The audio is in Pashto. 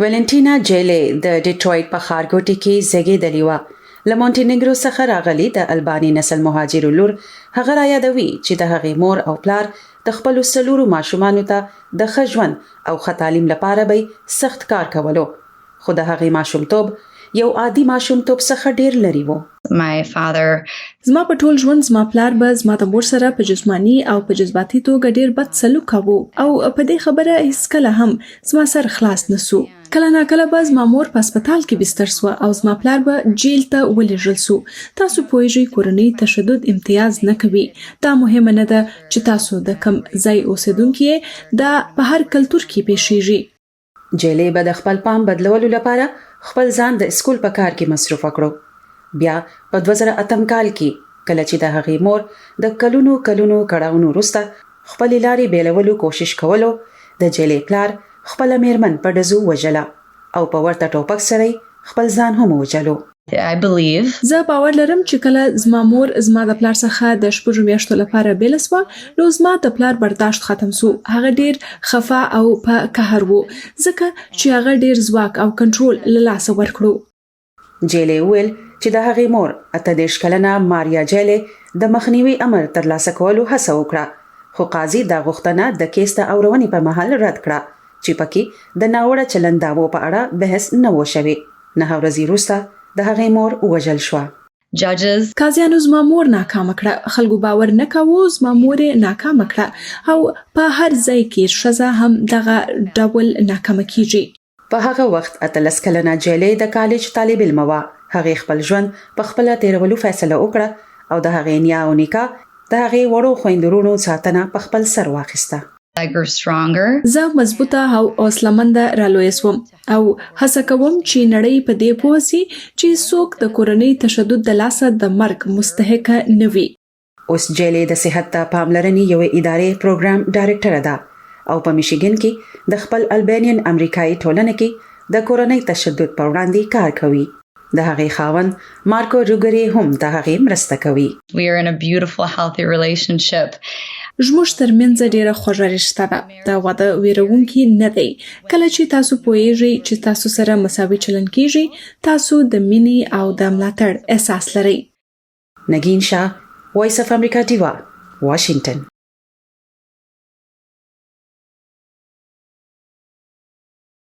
ویلنټینا جیلې د ډیټرویټ په ښارګوټي کې زیږېدلې وه. له مونټینیګرو څخه راغلي د الباني نسل مهاجرو لور هغه رایادوي چې د هغې مور او پلار د خپلو 4 ماشومانو ته د ښه ژوند او ښه تعلیم لپاره به سخت کار کولو، خو د هغې ماشومتوب یو عادي ماشومتوب څخه ډیر لري وو. زما په ټول ژوند زما پلار به زما د مور سره په جسمانی او په جذباتي توګه ډیر بد سلوک کاوه او په دې خبره هیڅ کله هم زما سر خلاص نسو. کله ناکله به زما مور په هسپتال کې بستر سوه او زما پلار به جیل ته ولېږل سو. تاسو پوهیږئ کورنۍ تشدد امتیاز نه کوي. دا مهمه نه ده چې تاسو د کوم ځای اوسیدونکي دا په هر کلتور کې پیښیږي. جیلې به د خپل پام بدلولو لپاره خپل ځان د اسکول په کار کې مصروف کړو. بیا په 2008 کال کې کله چې د هغې مور د کلونو کړاوونو وروسته خپل لارې بیلولو کوشش کولو، د جیلې پلار خپل میرمن په ډزو وژله او په ورته ټوپک سره خپل ځان هم وژلو. زه باور لرم چې کله زما مور زما د پلار څخه د 6 میاشتو لپاره بیل سوه، نو زما د پلار برداشت ختم سو. هغه ډیر خفه او په قهر وو ځکه چې هغه ډیر ځواک او کنټرول له لاسه ورکړو. جیلې ویل چې د هغې مور 28 کلنه ماریا جیلې د مخنیوي امر ترلاسه کولو هڅه وکړه، خو قاضي دا غوښتنه د کیس د اورونې په مهال رد کړه چې پکې د ناوړه چلند دعوو په اړه بحث نه و شوی. 9 ورځې وروسته د هغې مور وژل شوه. قاضیانو زما مور ناکامه کړه. خلکو باور نه کاوه زما مور ناکامه کړه او په هر ځای کې ښځه هم دغه ډول ناکامه کیږي. په هغه وخت 18 کلنه جیلې د کالج طالب علم وه. هغې خپل ژوند په خپله تیرولو فیصله وکړه او د هغې نیا او نیکه د هغې وړو خویندرونو ساتنه په خپل سر واخیسته. زه مضبوطه او حوصله‌منده رالویه سوم او هڅه کوم چې نړۍ په دې پوه سي چې څوک د کورنۍ تشدد د لاسه د مرګ مستحق نه وي. اوس جیلې د صحت ته پاملرنې یوې ادارې پروګرام ډایرکټره ده او په میشیګن کې د خپل البانین امریکایي ټولنه کې د کورنۍ تشدد پر وړاندې کار کوي. د هغې خاوند مارکو روګري هم د هغې مرسته کوي. زموږ ترمنځ ډیره خوږه رشته ده. دا واده ویرونکي نه دی. کله چې تاسو پوهیږئ چې تاسو سره مساوي چلند کیږي، تاسو د مینې او د ملاتړ احساس لرئ. نگین شاه، وایس اف امریکا ډیوا، واشنگټن.